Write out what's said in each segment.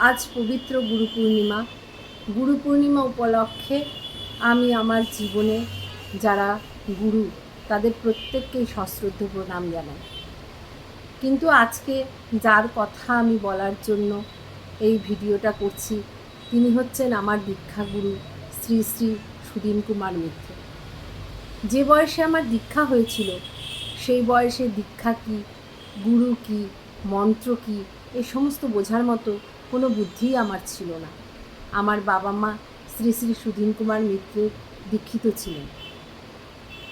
আজ পবিত্র গুরু পূর্ণিমা। গুরু পূর্ণিমা উপলক্ষে আমি আমার জীবনে যারা গুরু তাদের প্রত্যেককেই সশ্রদ্ধ প্রণাম জানাই। কিন্তু আজকে যার কথা আমি বলার জন্য এই ভিডিওটা করছি তিনি হচ্ছেন আমার দীক্ষাগুরু শ্রী শ্রী সুদীন কুমার মিত্র। যে বয়সে আমার দীক্ষা হয়েছিল সেই বয়সে দীক্ষা কী, গুরু কী, মন্ত্র কী এই সমস্ত বোঝার মতো কোনো বুদ্ধিই আমার ছিল না। আমার বাবা মা শ্রী শ্রী সুদীন কুমার মিত্রের দীক্ষিত ছিলেন।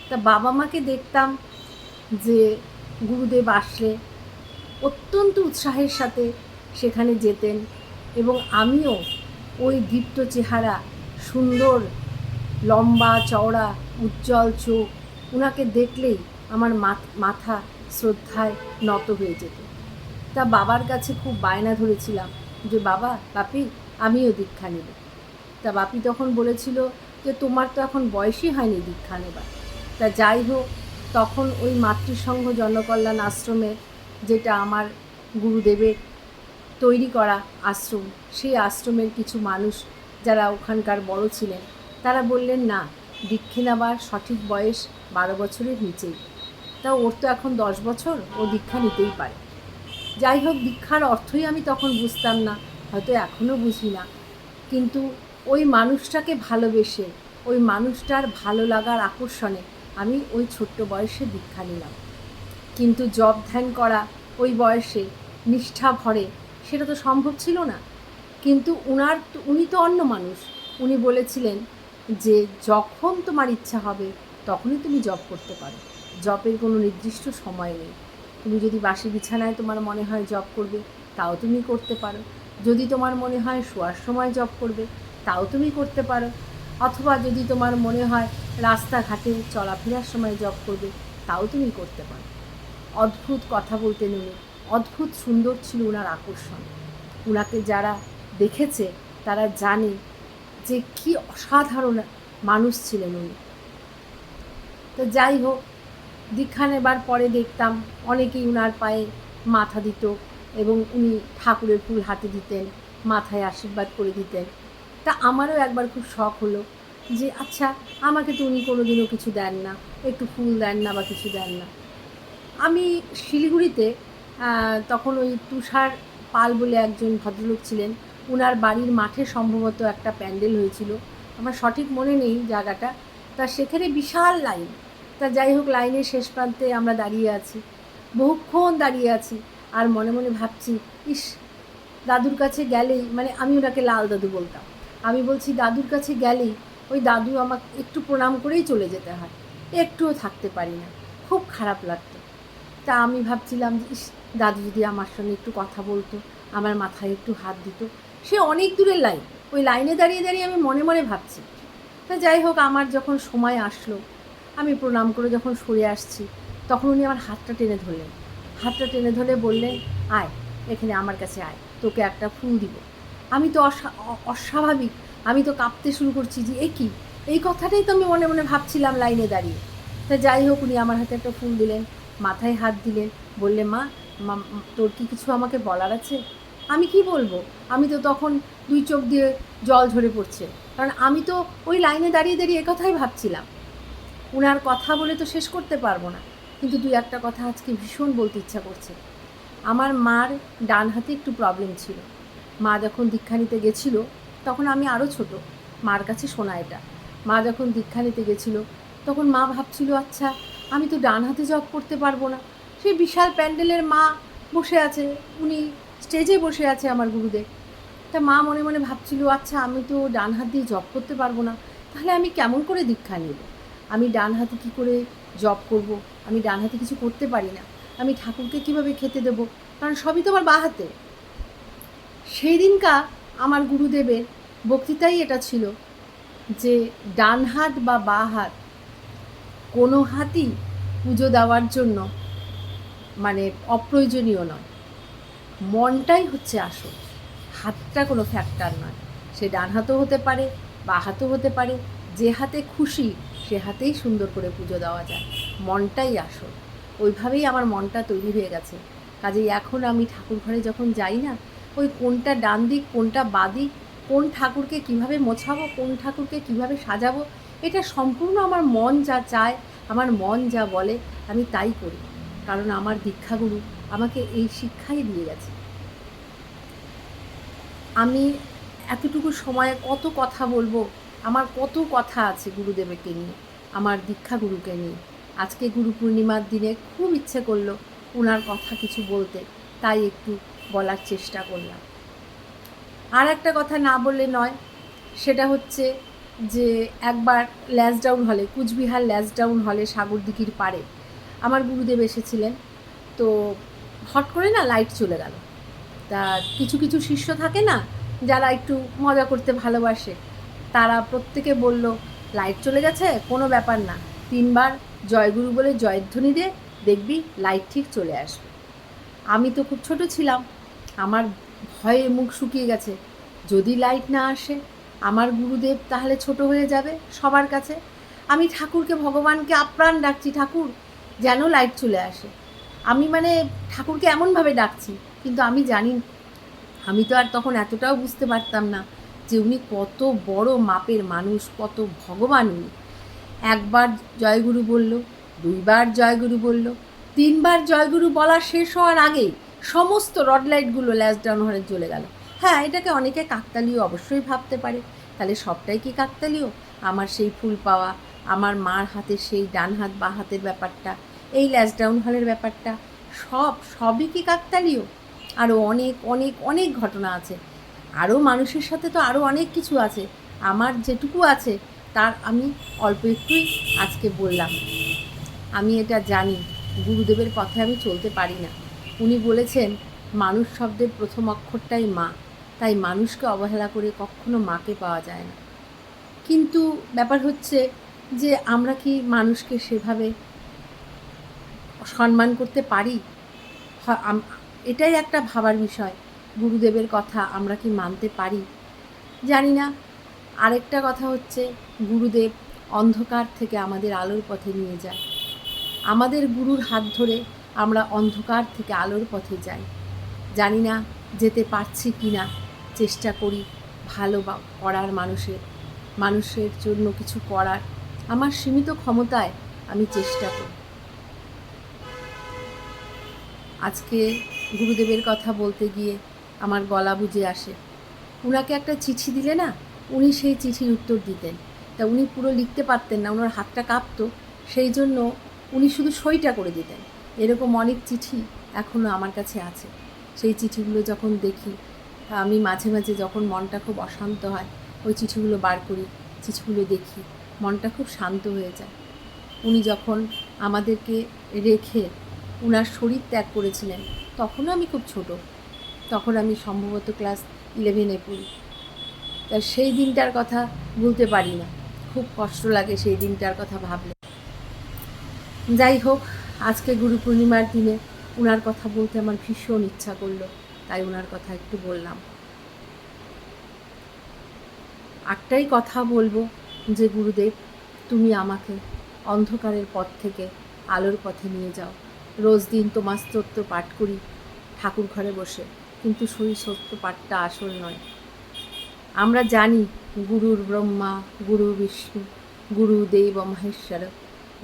তা বাবা মাকে দেখতাম যে গুরুদেব আসলে অত্যন্ত উৎসাহের সাথে সেখানে যেতেন এবং আমিও ওই দীপ্ত চেহারা, সুন্দর লম্বা চওড়া উজ্জ্বল চোখ, ওনাকে দেখলেই আমার মাথা শ্রদ্ধায় নত হয়ে যেত। তা বাবার কাছে খুব বায়না ধরেছিলাম যে বাবা, বাপি আমিও দীক্ষা নেব। তা বাপি তখন বলেছিল যে তোমার তো এখন বয়সই হয়নি দীক্ষা নেবার। তা যাই হোক, তখন ওই মাতৃসংঘ জনকল্যাণ আশ্রমে, যেটা আমার গুরুদেবের তৈরি করা আশ্রম, সেই আশ্রমের কিছু মানুষ যারা ওখানকার বড় ছিলেন তারা বললেন না, দীক্ষা নেবার সঠিক বয়স 12 বছরের নিচেই। তা ওর তো এখন 10 বছর, ও দীক্ষা নিতেই পারে। যাই হোক, দীক্ষার অর্থই আমি তখন বুঝতাম না, হয়তো এখনও বুঝি না, কিন্তু ওই মানুষটাকে ভালোবেসে, ওই মানুষটার ভালো লাগার আকর্ষণে আমি ওই ছোট্ট বয়সে দীক্ষা নিলাম। কিন্তু জপ ধ্যান করা ওই বয়সে নিষ্ঠা ভরে সেটা তো সম্ভব ছিল না। কিন্তু উনি তো অন্য মানুষ। উনি বলেছিলেন যে যখন তোমার ইচ্ছা হবে তখনই তুমি জপ করতে পারো, জপের কোনো নির্দিষ্ট সময় নেই। তুমি যদি বাসি বিছানায় তোমার মনে হয় জপ করবে, তাও তুমি করতে পারো। যদি তোমার মনে হয় শোয়ার সময় জপ করবে, তাও তুমি করতে পারো। অথবা যদি তোমার মনে হয় রাস্তাঘাটে চলাফেরার সময় জপ করবে, তাও তুমি করতে পারো। অদ্ভুত কথা বলতে নেই, অদ্ভুত সুন্দর ছিল ওনার আকর্ষণ। ওনাকে যারা দেখেছে তারা জানে যে কি অসাধারণ মানুষ ছিলেন উনি। তো যাই হোক, দীক্ষা নেবার পরে দেখতাম অনেকেই ওনার পায়ে মাথা দিত এবং উনি ঠাকুরের ফুল হাতে দিতেন, মাথায় আশীর্বাদ করে দিতেন। তা আমারও একবার খুব শখ হলো যে আচ্ছা, আমাকে তো উনি কোনো দিনও কিছু দেন না, একটু ফুল দেন না বা কিছু দেন না। আমি শিলিগুড়িতে তখন ওই তুষার পাল বলে একজন ভদ্রলোক ছিলেন, ওনার বাড়ির মাঠে সম্ভবত একটা প্যান্ডেল হয়েছিল, আমার সঠিক মনে নেই জায়গাটা। তা সেখানে বিশাল লাইন। তা যাই হোক, লাইনের শেষ প্রান্তে আমরা দাঁড়িয়ে আছি, বহুক্ষণ দাঁড়িয়ে আছি, আর মনে মনে ভাবছি, ইস, দাদুর কাছে গেলেই, মানে আমি ওনাকে লাল দাদু বলতাম, আমি বলছি দাদুর কাছে গেলেই ওই দাদু আমাকে একটু প্রণাম করেই চলে যেতে হয়, একটুও থাকতে পারি না, খুব খারাপ লাগতো। তা আমি ভাবছিলাম যে ইস, দাদু যদি আমার সঙ্গে একটু কথা বলতো, আমার মাথায় একটু হাত দিত। সে অনেক দূরের লাইন, ওই লাইনে দাঁড়িয়ে দাঁড়িয়ে আমি মনে মনে ভাবছি। তা যাই হোক, আমার যখন সময় আসলো, আমি প্রণাম করে যখন সরে আসছি, তখন উনি আমার হাতটা টেনে ধরলেন। হাতটা টেনে ধরে বললেন, আয় এখানে আমার কাছে আয়, তোকে একটা ফুল দিব। আমি তো অস্বাভাবিক, আমি তো কাঁপতে শুরু করছি যে এ কি, এই কথাটাই তো আমি মনে মনে ভাবছিলাম লাইনে দাঁড়িয়ে। তা যাই হোক, উনি আমার হাতে একটা ফুল দিলেন, মাথায় হাত দিলেন, বললে মা, তোর কি কিছু আমাকে বলার আছে? আমি কি বলবো, আমি তো তখন 2 চোখ দিয়ে জল ঝরে পড়ছে, কারণ আমি তো ওই লাইনে দাঁড়িয়ে দাঁড়িয়ে একথাই ভাবছিলাম। উনার কথা বলে তো শেষ করতে পারবো না, কিন্তু 2-1টা কথা আজকে ভীষণ বলতে ইচ্ছা করছে। আমার মার ডান হাতে একটু প্রবলেম ছিল। মা যখন দীক্ষা নিতে গেছিলো তখন আমি আরও ছোট, মার কাছে শোনা এটা। মা যখন দীক্ষা নিতে গেছিলো তখন মা ভাবছিল, আচ্ছা আমি তো ডান হাতে জপ করতে পারবো না। সেই বিশাল প্যান্ডেলের মা বসে আছে, উনি স্টেজে বসে আছে আমার গুরুদেব। তা মা মনে মনে ভাবছিল, আচ্ছা আমি তো ডান হাত দিয়ে জপ করতে পারবো না, তাহলে আমি কেমন করে দীক্ষা নেব? আমি ডান হাতে কী করে জপ করব? আমি ডান হাতে কিছু করতে পারি না, আমি ঠাকুরকে কীভাবে খেতে দেব, কারণ সবই তো আমার বাঁ হাতে। সেই দিনকা আমার গুরুদেবের বক্তৃতাই এটা ছিল যে ডান হাত বা বাঁ হাত কোনো হাতই পুজো দেওয়ার জন্য মানে অপ্রয়োজনীয় নয়, মনটাই হচ্ছে আসল, হাতটা কোনো ফ্যাক্টর নয়। সে ডান হাতও হতে পারে, বাঁ হাতও হতে পারে, যে হাতে খুশি সে হাতেই সুন্দর করে পুজো দেওয়া যায়, মনটাই আসল। ওইভাবেই আমার মনটা তৈরি হয়ে গেছে। কাজেই এখন আমি ঠাকুর ঘরে যখন যাই না, ওই কোনটা ডান দিক কোনটা বাঁ দিক, কোন ঠাকুরকে কিভাবে মোছাবো, কোন ঠাকুরকে কিভাবে সাজাবো, এটা সম্পূর্ণ আমার মন যা চায়, আমার মন যা বলে আমি তাই করি। কারণ আমার দীক্ষাগুরু আমাকে এই শিক্ষাই দিয়ে গেছে। আমি এতটুকু সময়ে কত কথা বলবো, আমার কত কথা আছে গুরুদেবকে নিয়ে, আমার দীক্ষাগুরুকে নিয়ে। আজকে গুরু পূর্ণিমার দিনে খুব ইচ্ছে করলো ওনার কথা কিছু বলতে, তাই একটু বলার চেষ্টা করলাম। আর একটা কথা না বললে নয়, সেটা হচ্ছে যে একবার ল্যাসডাউন হলে, কুচবিহার ল্যাসডাউন হলে সাগরদিঘির পাড়ে আমার গুরুদেব এসেছিলেন। তো হট করে না লাইট চলে গেল। তা কিছু কিছু শিষ্য থাকে না যারা একটু মজা করতে ভালোবাসে, তারা প্রত্যেকে বলল, লাইট চলে গেছে কোনো ব্যাপার না, 3বার জয়গুরু বলে জয়ধ্বনি দে, দেখবি লাইট ঠিক চলে আসবে। আমি তো খুব ছোট ছিলাম, আমার ভয়ে মুখ শুকিয়ে গেছে। যদি লাইট না আসে আমার গুরুদেব তাহলে ছোট হয়ে যাবে সবার কাছে। আমি ঠাকুরকে, ভগবানকে আপ্রাণ ডাকছি, ঠাকুর যেন লাইট চলে আসে। আমি মানে ঠাকুরকে এমনভাবে ডাকছি, কিন্তু আমি জানি, আমি তো আর তখন এতটাও বুঝতে পারতাম না যে উনি কত বড় মাপের মানুষ, কত ভগবান উনি। একবার জয়গুরু বলল, 2বার জয়গুরু বলল, 3বার জয়গুরু বলা শেষ হওয়ার আগেই সমস্ত রড লাইটগুলো ল্যাসডাউন হয়ে চলে গেল। হ্যাঁ, এটাকে অনেকে কাকতালীয় অবশ্যই ভাবতে পারে, তাহলে সবটাই কি কাকতালীয়? আমার সেই ফুল পাওয়া, আমার মার হাতে সেই ডান হাত বা হাতের ব্যাপারটা, এই ল্যাসডাউন হলের ব্যাপারটা, সবই কি কাকতালীয়? আরও অনেক অনেক অনেক ঘটনা আছে, আরও মানুষের সাথে তো আরও অনেক কিছু আছে। আমার যেটুকু আছে তার আমি অল্প একটুই আজকে বললাম। আমি এটা জানি, গুরুদেবের কথায় আমি চলতে পারি না। উনি বলেছেন মানুষ শব্দের প্রথম অক্ষরটাই মা, তাই মানুষকে অবহেলা করে কখনো মাকে পাওয়া যায় না। কিন্তু ব্যাপার হচ্ছে যে আমরা কি মানুষকে সেভাবে সম্মান করতে পারি? এটাই একটা ভাবার বিষয়। গুরুদেবের কথা আমরা কি মানতে পারি? জানি না। আরেকটা কথা হচ্ছে, গুরুদেব অন্ধকার থেকে আমাদের আলোর পথে নিয়ে যায়। আমাদের গুরুর হাত ধরে আমরা অন্ধকার থেকে আলোর পথে যাই। জানি না যেতে পারছি কি না, চেষ্টা করি ভালো করার, মানুষের জন্য কিছু করার। আমার সীমিত ক্ষমতায় আমি চেষ্টা করি। আজকে গুরুদেবের কথা বলতে গিয়ে আমার গলা বুজে আসে। উনাকে একটা চিঠি দিলে না, উনি সেই চিঠির উত্তর দিতেন। তা উনি পুরো লিখতে পারতেন না, ওনার হাতটা কাঁপতো, সেই জন্য উনি শুধু সইটা করে দিতেন। এরকম অনেক চিঠি এখনও আমার কাছে আছে। সেই চিঠিগুলো যখন দেখি, আমি মাঝে মাঝে যখন মনটা খুব অশান্ত হয়, ওই চিঠিগুলো বার করি, চিঠিগুলো দেখি, মনটা খুব শান্ত হয়ে যায়। উনি যখন আমাদেরকে রেখে উনার শরীর ত্যাগ করেছিলেন, তখনও আমি খুব ছোট, তখন আমি সম্ভবত ক্লাস 11-এ পড়ি। তা সেই দিনটার কথা ভুলতে পারি না, খুব কষ্ট লাগে সেই দিনটার কথা ভাবলে। যাই হোক, আজকে গুরু পূর্ণিমার দিনে ওনার কথা বলতে আমার ভীষণ ইচ্ছা করলো, তাই ওনার কথা একটু বললাম। একটাই কথা বলবো যে গুরুদেব, তুমি আমাকে অন্ধকারের পথ থেকে আলোর পথে নিয়ে যাও। রোজ দিন তোমার স্তোত্র পাঠ করি ঠাকুর ঘরে বসে, কিন্তু সেই স্তোত্র পাঠটা আসল নয়। আমরা জানি গুরুর ব্রহ্মা, গুরু বিষ্ণু, গুরুদেব মহেশ্বর,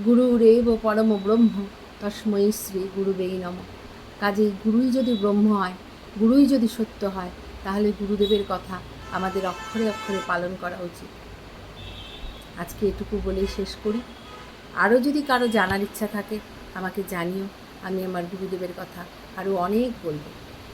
গুরুরেব পরম ব্রহ্ম, তস্মৈ শ্রী গুরুবেই নমঃ। কাজেই গুরুই যদি ব্রহ্ম হয়, গুরুই যদি সত্য হয়, তাহলে গুরুদেবের কথা আমাদের অক্ষরে অক্ষরে পালন করা উচিত। আজকে এটুকু বলেই শেষ করি। আরও যদি কারো জানার ইচ্ছা থাকে আমাকে জানিও, আমি আমার গুরুদেবের কথা আরও অনেক বলবো।